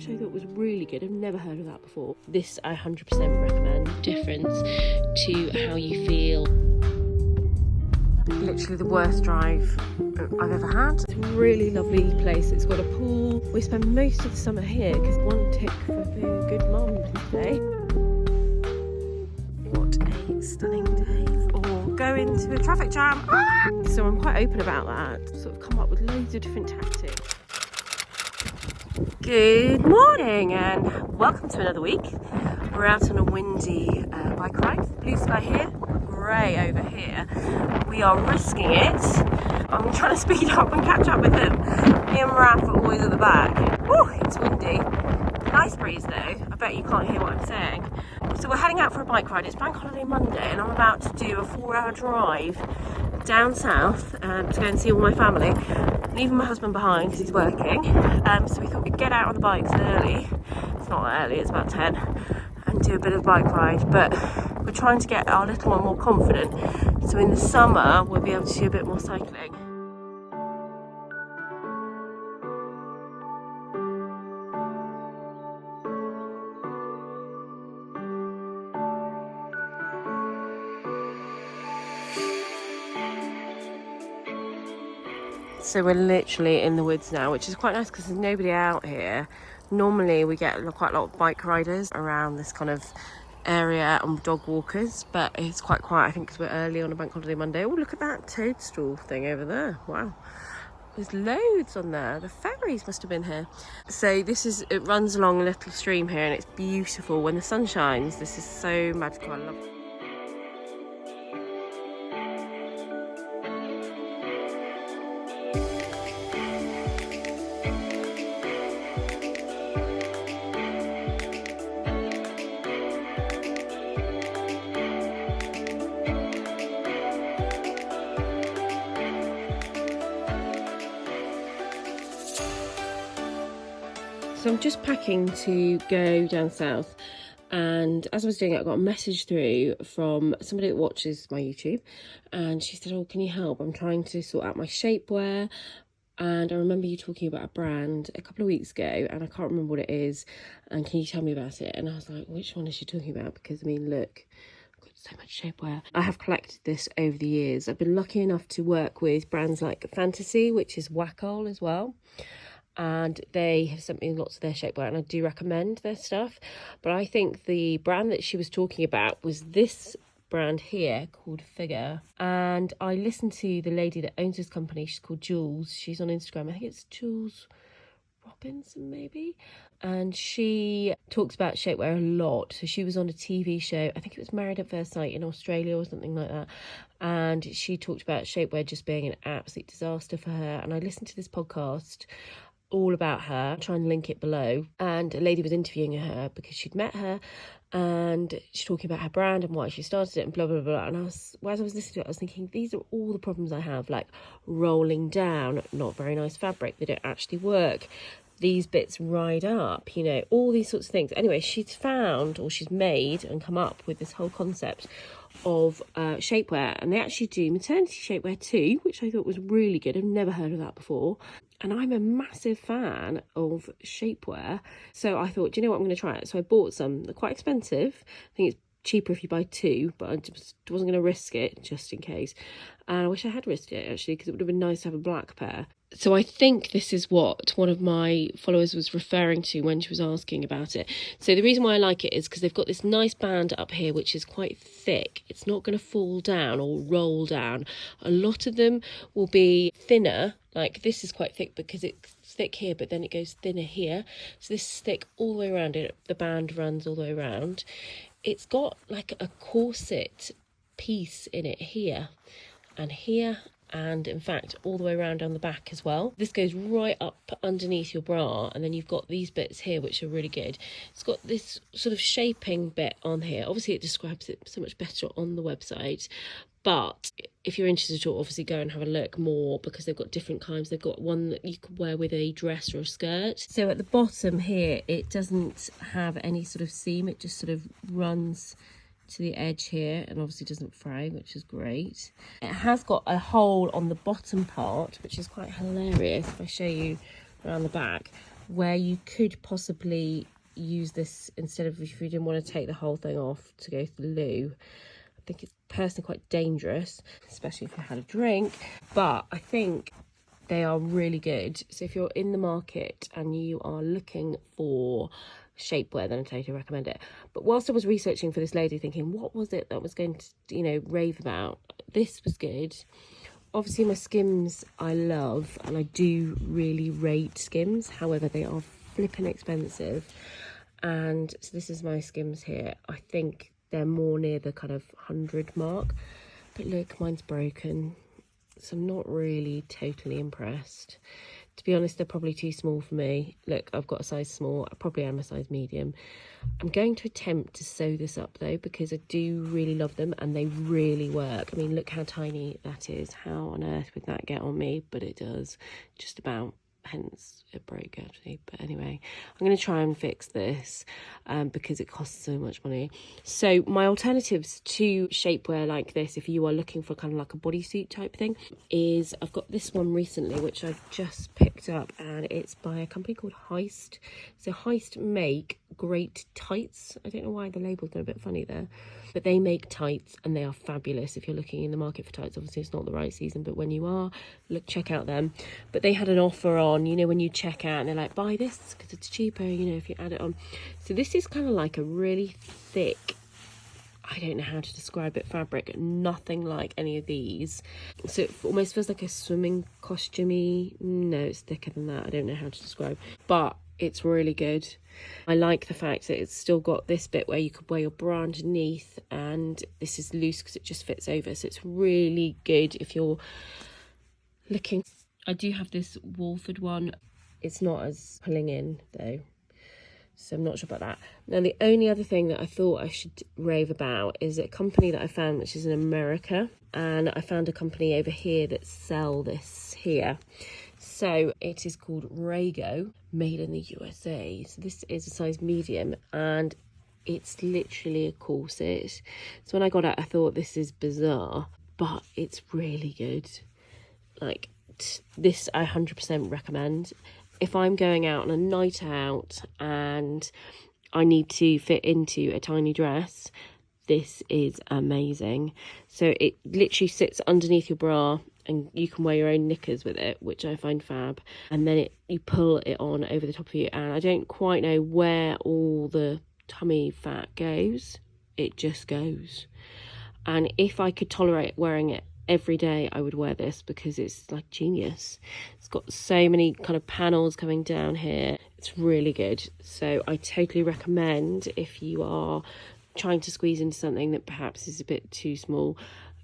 which I thought was really good. I've never heard of that before. This I 100% recommend. Difference to how you feel. Literally the worst drive I've ever had. It's a really lovely place. It's got a pool. We spend most of the summer here because one tick for being a good mum today. What a stunning day. Or go into a traffic jam. So I'm quite open about that. Sort of come up with loads of different tactics. Good morning and welcome to another week. We're out on a windy bike ride. Blue sky here, grey over here. We are risking it. I'm trying to speed up and catch up with them. Me and Raph are always at the back. Woo, it's windy. Nice breeze though. I bet you can't hear what I'm saying. So we're heading out for a bike ride. It's Bank Holiday Monday and I'm about to do a 4-hour drive down south to go and see all my family. Leaving my husband behind because he's working. So we thought we'd get out on the bikes early. It's not that early, it's about 10. And do a bit of bike ride. But we're trying to get our little one more confident. So in the summer, we'll be able to do a bit more cycling. So we're literally in the woods now, which is quite nice because there's nobody out here. Normally we get quite a lot of bike riders around this kind of area and dog walkers, but it's quite quiet, I think, because we're early on a Bank Holiday Monday. Oh, look at that toadstool thing over there. Wow. There's loads on there. The fairies must have been here. So it runs along a little stream here and it's beautiful. When the sun shines, this is so magical. I love it. So I'm just packing to go down south, and as I was doing it I got a message through from somebody that watches my YouTube, and she said, oh, can you help? I'm trying to sort out my shapewear, and I remember you talking about a brand a couple of weeks ago and I can't remember what it is, and can you tell me about it? And I was like, which one is she talking about? Because I mean, look, I've got so much shapewear. I have collected this over the years. I've been lucky enough to work with brands like Fantasie, which is Wacol as well. And they have sent me lots of their shapewear and I do recommend their stuff. But I think the brand that she was talking about was this brand here called Figur. And I listened to the lady that owns this company. She's called Jules. She's on Instagram. I think it's Jules Robinson maybe. And she talks about shapewear a lot. So she was on a TV show, I think it was Married at First Sight in Australia or something like that. And she talked about shapewear just being an absolute disaster for her. And I listened to this podcast all about her. I'll try and link it below. And a lady was interviewing her because she'd met her and she's talking about her brand and why she started it and blah blah blah. And as I was listening to it, I was thinking, these are all the problems I have, like rolling down, not very nice fabric, they don't actually work, these bits ride up, you know, all these sorts of things. Anyway, she's found, or she's made and come up with this whole concept of shapewear, and they actually do maternity shapewear too, which I thought was really good. I've never heard of that before. And I'm a massive fan of shapewear. So I thought, do you know what, I'm going to try it. So I bought some. They're quite expensive. I think it's cheaper if you buy 2, but I just wasn't going to risk it just in case. And I wish I had risked it actually, because it would have been nice to have a black pair. So I think this is what one of my followers was referring to when she was asking about it. So the reason why I like it is because they've got this nice band up here which is quite thick. It's not going to fall down or roll down. A lot of them will be thinner. Like this is quite thick because it's thick here, but then it goes thinner here. So this is thick all the way around it. The band runs all the way around. It's got like a corset piece in it here and here, and in fact all the way around down the back as well. This goes right up underneath your bra, and then you've got these bits here which are really good. It's got this sort of shaping bit on here. Obviously it describes it so much better on the website, but if you're interested to obviously go and have a look more, because they've got different kinds. They've got one that you could wear with a dress or a skirt. So at the bottom here it doesn't have any sort of seam, it just sort of runs to the edge here and obviously doesn't fray, which is great. It has got a hole on the bottom part, which is quite hilarious if I show you around the back. where you could possibly use this instead of, if you didn't want to take the whole thing off to go to the loo. I think it's personally quite dangerous, especially if you had a drink, but I think they are really good. So if you're in the market and you are looking for shapewear, then I totally recommend it. But whilst I was researching for this lady, thinking, what was it that I was going to, you know, rave about? This was good. Obviously my Skims I love, and I do really rate Skims. However, they are flipping expensive. And so this is my Skims here. I think they're more near the kind of 100 mark. But look, mine's broken. So I'm not really totally impressed. To be honest, they're probably too small for me. Look, I've got a size small. I probably am a size medium. I'm going to attempt to sew this up though, because I do really love them and they really work. I mean, look how tiny that is. How on earth would that get on me? But it does, just about. Hence it broke actually. But anyway, I'm going to try and fix this because it costs so much money. So my alternatives to shapewear like this, if you are looking for kind of like a bodysuit type thing, is I've got this one recently which I've just picked up, and it's by a company called Heist. So Heist make great tights. I don't know why the label's got a bit funny there, but they make tights and they are fabulous. If you're looking in the market for tights, obviously it's not the right season, but when you are, look, check out them. But they had an offer on, you know, when you check out and they're like, buy this because it's cheaper, you know, if you add it on. So this is kind of like a really thick, I don't know how to describe it, fabric, nothing like any of these. So it almost feels like a swimming costume-y. No, it's thicker than that. I don't know how to describe, but it's really good. I like the fact that it's still got this bit where you could wear your bra underneath, and this is loose because it just fits over. So it's really good if you're looking. I do have this Walford one. It's not as pulling in though, so I'm not sure about that. Now the only other thing that I thought I should rave about is a company that I found which is in America, and I found a company over here that sell this here. So it is called Rago, made in the USA. So this is a size medium and it's literally a corset. So when I got it, I thought this is bizarre, but it's really good. Like this, I 100% recommend. If I'm going out on a night out and I need to fit into a tiny dress, this is amazing. So it literally sits underneath your bra and you can wear your own knickers with it, which I find fab. And then you pull it on over the top of you, and I don't quite know where all the tummy fat goes. It just goes. And if I could tolerate wearing it every day, I would wear this because it's like genius. It's got so many kind of panels coming down here. It's really good. So I totally recommend, if you are trying to squeeze into something that perhaps is a bit too small,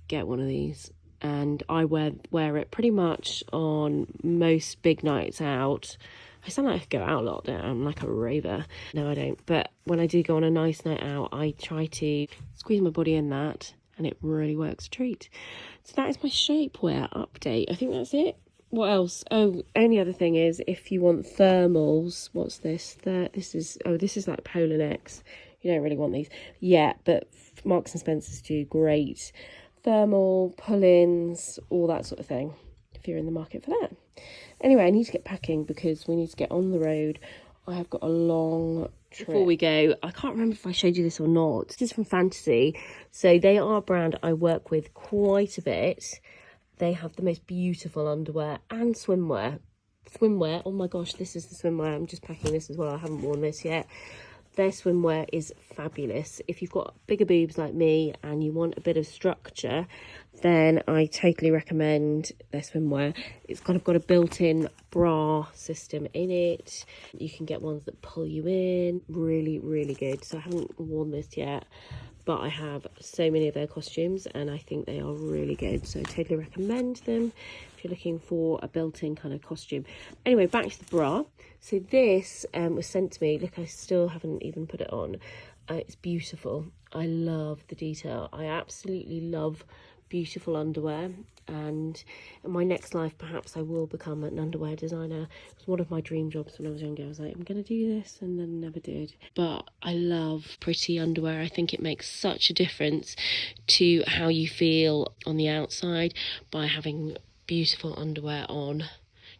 get one of these. And I wear it pretty much on most big nights out. I sound like I go out a lot, don't I? I'm like a raver. No, I don't. But when I do go on a nice night out, I try to squeeze my body in that, and it really works a treat. So that is my shapewear update. I think that's it. What else? Oh, only other thing is, if you want thermals, what's this? This is like polar necks. You don't really want these. Yeah, but Marks and Spencer's do great thermal, pull-ins, all that sort of thing, if you're in the market for that. Anyway, I need to get packing because we need to get on the road. I have got a long trip. Before we go, I can't remember if I showed you this or not. This is from Fantasie. So they are a brand I work with quite a bit. They have the most beautiful underwear and swimwear. Oh my gosh, this is the swimwear. I'm just packing this as well. I haven't worn this yet. Their swimwear is fabulous. If you've got bigger boobs like me and you want a bit of structure, then I totally recommend their swimwear. It's kind of got a built-in bra system in it. You can get ones that pull you in. Really, really good. So I haven't worn this yet, but I have so many of their costumes and I think they are really good. So I totally recommend them if you're looking for a built-in kind of costume. Anyway, back to the bra. So this was sent to me. Look, I still haven't even put it on. It's beautiful. I love the detail. I absolutely love beautiful underwear, and in my next life perhaps I will become an underwear designer. It was one of my dream jobs when I was younger. I was like, I'm gonna do this, and then never did. But I love pretty underwear. I think it makes such a difference to how you feel on the outside by having beautiful underwear on.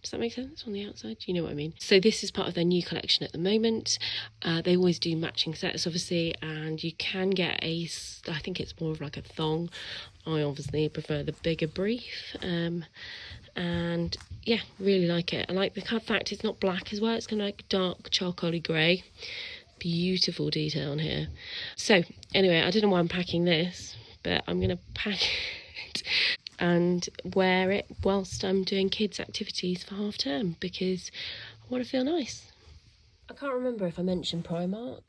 Does that make sense? On the outside, you know what I mean. So this is part of their new collection at the moment. They always do matching sets, obviously, and you can get I think it's more of like a thong. I obviously prefer the bigger brief. And yeah, really like it. I like the fact it's not black as well. It's kind of like dark charcoaly grey. Beautiful detail on here. So anyway, I don't know why I'm packing this, but I'm going to pack it and wear it whilst I'm doing kids' activities for half term because I want to feel nice. I can't remember if I mentioned Primark.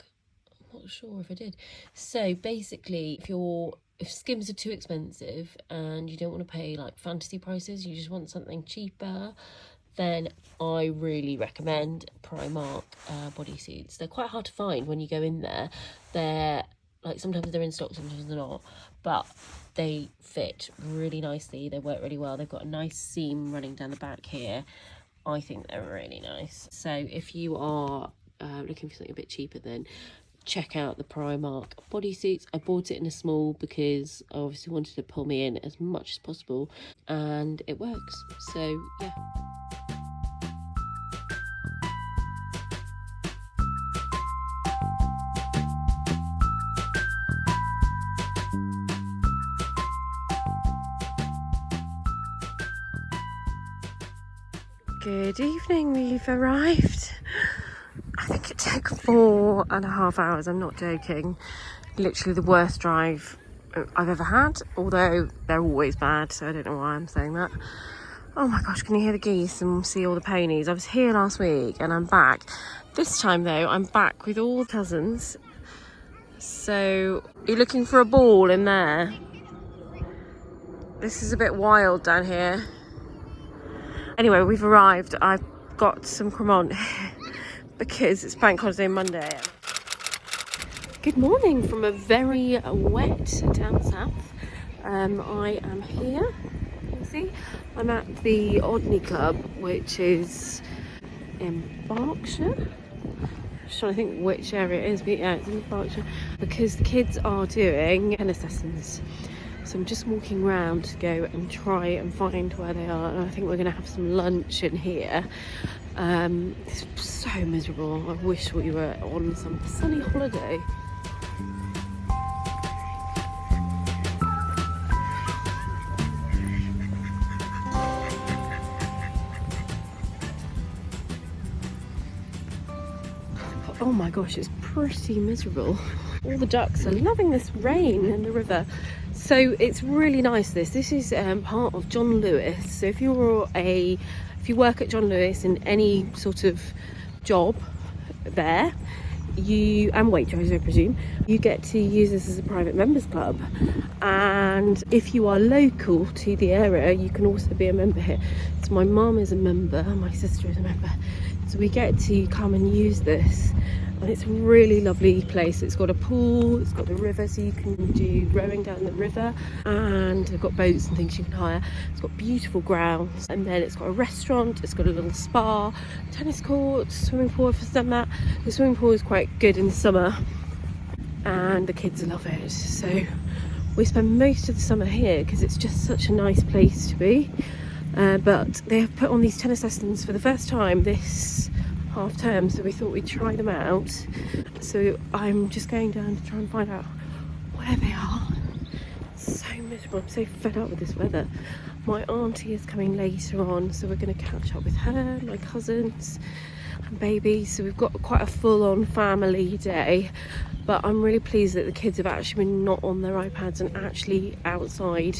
I'm not sure if I did. So basically, if Skims are too expensive and you don't want to pay like Fantasie prices, you just want something cheaper, then I really recommend Primark bodysuits. They're quite hard to find when you go in there. They're like, sometimes they're in stock, sometimes they're not, but they fit really nicely. They work really well. They've got a nice seam running down the back here. I think they're really nice. So if you are looking for something a bit cheaper, then check out the Primark bodysuits. I bought it in a small because I obviously wanted to pull me in as much as possible, and it works. So yeah. Good evening, we've arrived. I think it took 4.5 hours, I'm not joking. Literally the worst drive I've ever had, although they're always bad, so I don't know why I'm saying that. Oh my gosh, can you hear the geese and see all the ponies? I was here last week and I'm back. This time though, I'm back with all the cousins. So, you're looking for a ball in there? This is a bit wild down here. Anyway, we've arrived. I've got some cremant because it's Bank Holiday Monday. Good morning from a very wet down south. I am here, you can see. I'm at the Odney Club, which is in Berkshire. I'm just trying to think which area it is, but yeah, it's in Berkshire. Because the kids are doing tennis lessons. So I'm just walking around to go and try and find where they are. And I think we're going to have some lunch in here. It's so miserable. I wish we were on some sunny holiday. Oh my gosh, it's pretty miserable. All the ducks are loving this rain in the river. So it's really nice. This is part of John Lewis. So if you work at John Lewis in any sort of job there, and Waitrose, I presume, you get to use this as a private members club. And if you are local to the area, you can also be a member here. So my mum is a member, my sister is a member. So we get to come and use this. And it's a really lovely place. It's got a pool, it's got the river, so you can do rowing down the river, and they've got boats and things you can hire. It's got beautiful grounds, and then it's got a restaurant, it's got a little spa, tennis courts, swimming pool if it's done that. The swimming pool is quite good in the summer and the kids love it. So we spend most of the summer here because it's just such a nice place to be. But they have put on these tennis lessons for the first time this half term, so we thought we'd try them out. So I'm just going down to try and find out where they are. It's so miserable. I'm so fed up with this weather. My auntie is coming later on, so we're going to catch up with her, my cousins and baby. So we've got quite a full-on family day, but I'm really pleased that the kids have actually been not on their iPads and actually outside,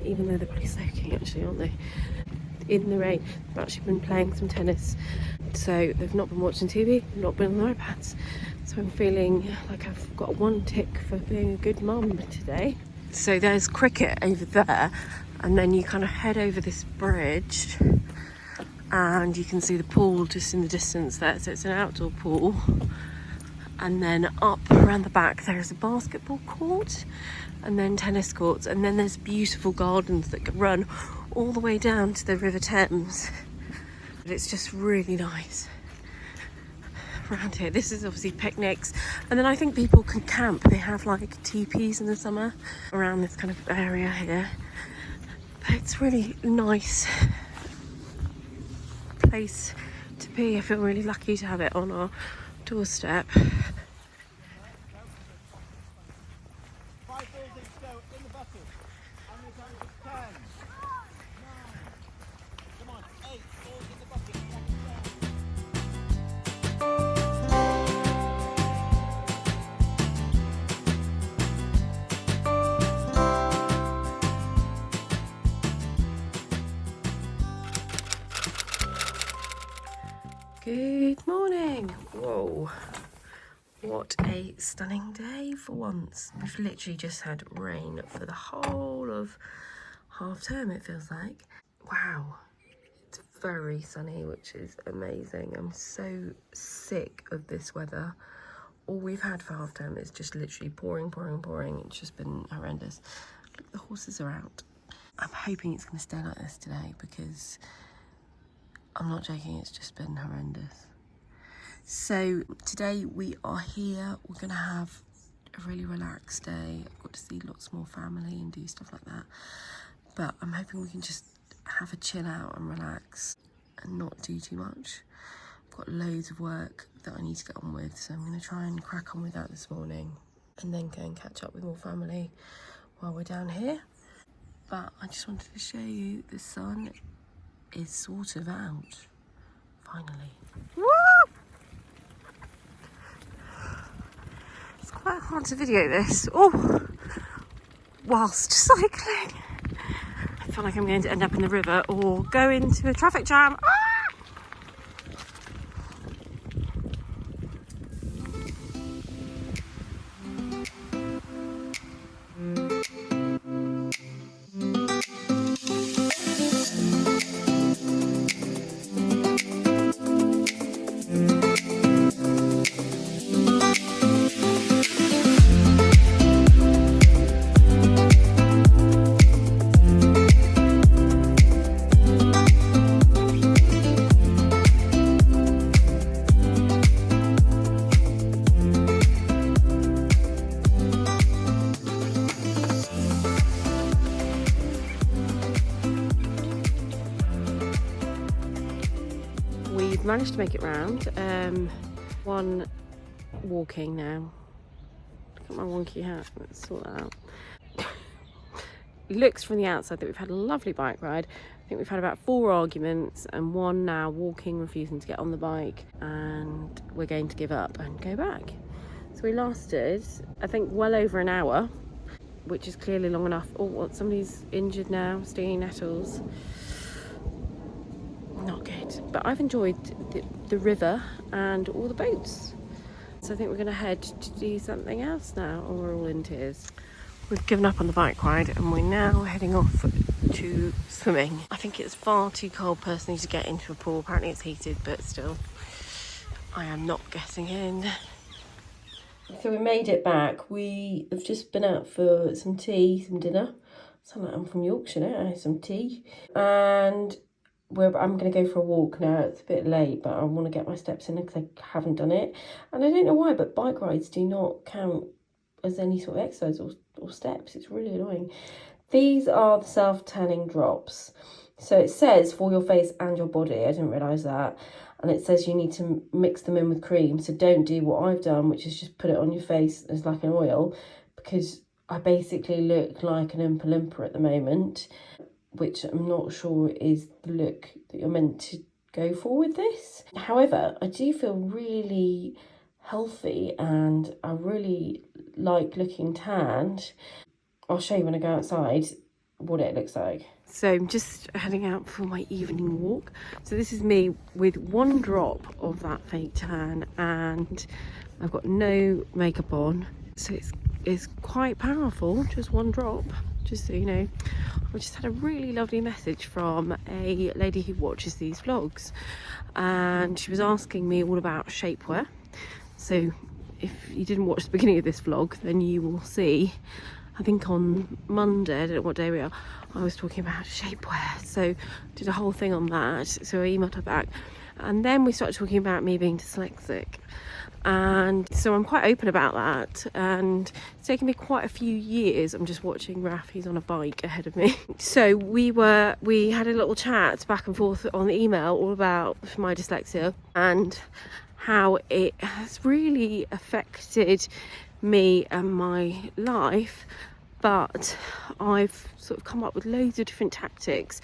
even though they're pretty soaking actually, aren't they, in the rain. They've actually been playing some tennis. So they've not been watching TV, not been on their iPads. So I'm feeling like I've got one tick for being a good mum today. So there's cricket over there, and then you kind of head over this bridge and you can see the pool just in the distance there. So it's an outdoor pool. And then up around the back there's a basketball court and then tennis courts, and then there's beautiful gardens that run all the way down to the River Thames. It's just really nice around here. This is obviously picnics, and then I think people can camp. They have like teepees in the summer around this kind of area here, but it's really nice. place to be. I feel really lucky to have it on our doorstep. Good morning. Whoa, what a stunning day for once. We've literally just had rain for the whole of half term, it feels like. Wow, it's very sunny, which is amazing. I'm so sick of this weather. All we've had for half term is just literally pouring. It's just been horrendous. Look, the horses are out. I'm hoping it's going to stay like this today because I'm not joking, it's just been horrendous. So today we are here, we're gonna have a really relaxed day. I've got to see lots more family and do stuff like that. But I'm hoping we can just have a chill out and relax and not do too much. I've got loads of work that I need to get on with, so I'm gonna try and crack on with that this morning and then go and catch up with more family while we're down here. But I just wanted to show you the sun is sort of out, finally. Woo! It's quite hard to video this, whilst cycling. I feel like I'm going to end up in the river or go into a traffic jam. Ah! Managed to make it round. One walking now. Look at my wonky hat. Let's sort that out. Looks from the outside that we've had a lovely bike ride. I think we've had about 4 arguments and one now walking, refusing to get on the bike, and we're going to give up and go back. So we lasted, I think, well over an hour, which is clearly long enough. Oh, what, somebody's injured now, stinging nettles. Not good, but I've enjoyed the river and all the boats. So I think we're going to head to do something else now, or we're all in tears. We've given up on the bike ride and we're now heading off to swimming. I think it's far too cold personally to get into a pool. Apparently it's heated, but still, I am not getting in. So we made it back. We have just been out for some tea, some dinner. Sound like I'm from Yorkshire now. Some tea. And I'm going to go for a walk now. It's a bit late, but I want to get my steps in because I haven't done it. And I don't know why, but bike rides do not count as any sort of exercise or steps. It's really annoying. These are the self-tanning drops. So it says for your face and your body. I didn't realise that. And it says you need to mix them in with cream. So don't do what I've done, which is just put it on your face as like an oil, because I basically look like an Oompa Loompa at the moment, which I'm not sure is the look that you're meant to go for with this. However, I do feel really healthy and I really like looking tanned. I'll show you when I go outside what it looks like. So I'm just heading out for my evening walk. So this is me with 1 drop of that fake tan and I've got no makeup on. So it's quite powerful, just 1 drop. Just so you know, I just had a really lovely message from a lady who watches these vlogs and she was asking me all about shapewear. So if you didn't watch the beginning of this vlog, then you will see, I think on Monday, I don't know what day we are, I was talking about shapewear. So did a whole thing on that. So I emailed her back And then we started talking about me being dyslexic. And so I'm quite open about that, and it's taken me quite a few years. I'm just watching Raf, he's on a bike ahead of me. So we had a little chat back and forth on the email all about my dyslexia and how it has really affected me and my life. But I've sort of come up with loads of different tactics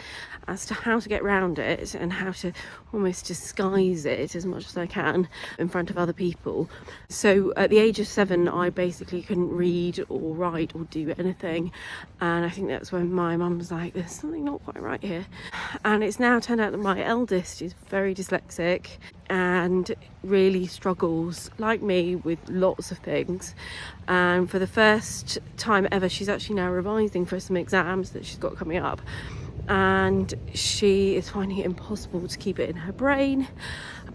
as to how to get around it and how to almost disguise it as much as I can in front of other people. So at the age of 7, I basically couldn't read or write or do anything. And I think that's when my mum was like, there's something not quite right here. And it's now turned out that my eldest is very dyslexic and really struggles, like me, with lots of things. And for the first time ever, she's actually now revising for some exams that she's got coming up, and she is finding it impossible to keep it in her brain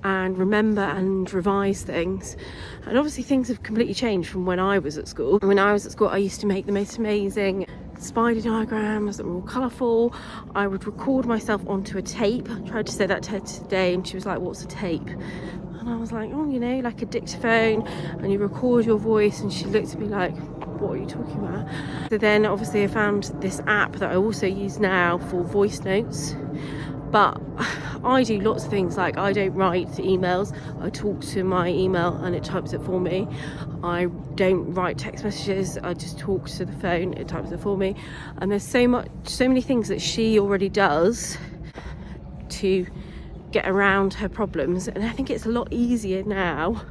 and remember and revise things. And obviously things have completely changed from when I was at school. When I was at school, I used to make the most amazing spider diagrams that were all colourful. I would record myself onto a tape. I tried to say that to her today and she was like, what's a tape? And I was like, oh, you know, like a dictaphone, and you record your voice. And she looked at me like, what are you talking about? So then obviously I found this app that I also use now for voice notes. But I do lots of things, like I don't write emails, I talk to my email and it types it for me. I don't write text messages, I just talk to the phone, it types it for me. And there's so many things that she already does to get around her problems, and I think it's a lot easier now.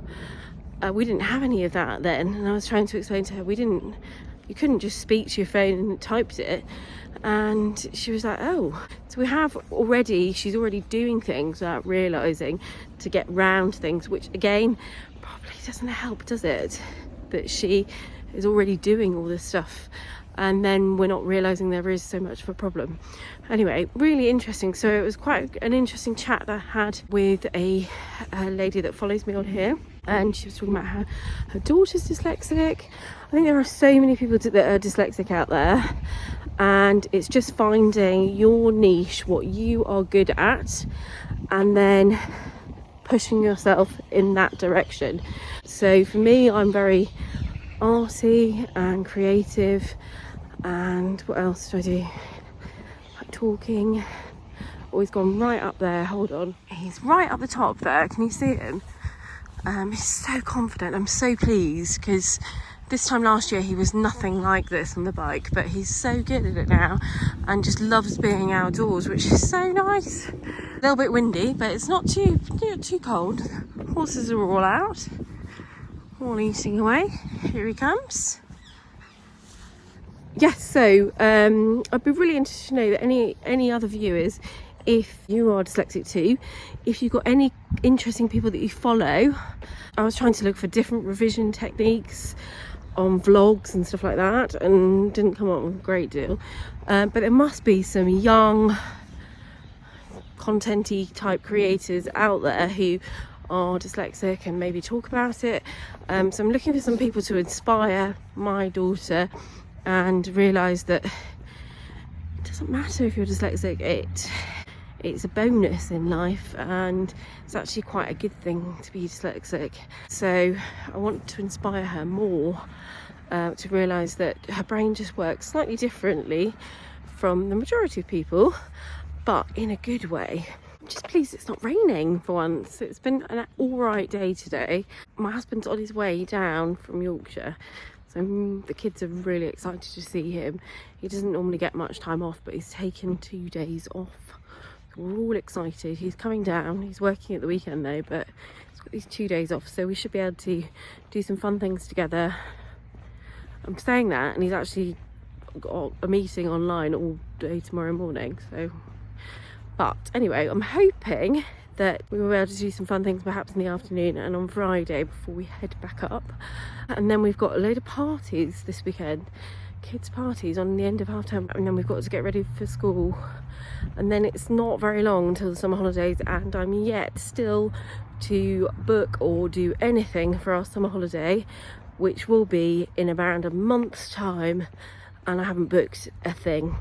We didn't have any of that then, and I was trying to explain to her, you couldn't just speak to your phone and it types it. And she was like, oh, so she's already doing things without realising to get round things, which again probably doesn't help, does it? That she is already doing all this stuff and then we're not realising there is so much of a problem. Anyway, really interesting. So it was quite an interesting chat that I had with a lady that follows me on here, and she was talking about her daughter's dyslexic. I think there are so many people that are dyslexic out there, and it's just finding your niche, what you are good at, and then pushing yourself in that direction. So for me, I'm very arty and creative, and what else do I do? Like talking. Always gone right up there. Hold on, he's right up the top there. Can you see him? He's so confident. I'm so pleased, because this time last year he was nothing like this on the bike, but he's so good at it now and just loves being outdoors, which is so nice. A little bit windy, but it's not too cold. Horses are all out, all eating away. Here he comes. Yes, so I'd be really interested to know that any other viewers, if you are dyslexic too, if you've got any interesting people that you follow. I was trying to look for different revision techniques on vlogs and stuff like that, and didn't come up with a great deal. But there must be some young content-y type creators out there who are dyslexic and maybe talk about it. So I'm looking for some people to inspire my daughter and realise that it doesn't matter if you're dyslexic, it's a bonus in life, and it's actually quite a good thing to be dyslexic. So I want to inspire her more to realise that her brain just works slightly differently from the majority of people, but in a good way. I'm just pleased it's not raining for once. It's been an alright day today. My husband's on his way down from Yorkshire, so the kids are really excited to see him. He doesn't normally get much time off, but he's taken 2 days off. So we're all excited. He's coming down. He's working at the weekend though, but he's got these 2 days off, so we should be able to do some fun things together. I'm saying that, and he's actually got a meeting online all day tomorrow morning. So, but anyway, I'm hoping that we will be able to do some fun things perhaps in the afternoon and on Friday before we head back up. And then we've got a load of parties this weekend, kids parties on the end of half term, and then we've got to get ready for school, and then it's not very long until the summer holidays, and I'm yet still to book or do anything for our summer holiday, which will be in around a month's time, and I haven't booked a thing.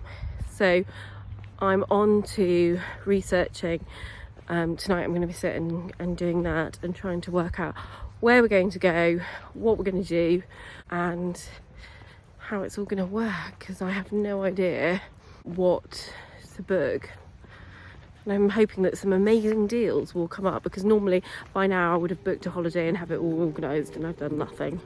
So I'm on to researching Tonight I'm going to be sitting and doing that and trying to work out where we're going to go, what we're going to do, and how it's all going to work, because I have no idea what to book. And I'm hoping that some amazing deals will come up, because normally by now I would have booked a holiday and have it all organised, and I've done nothing.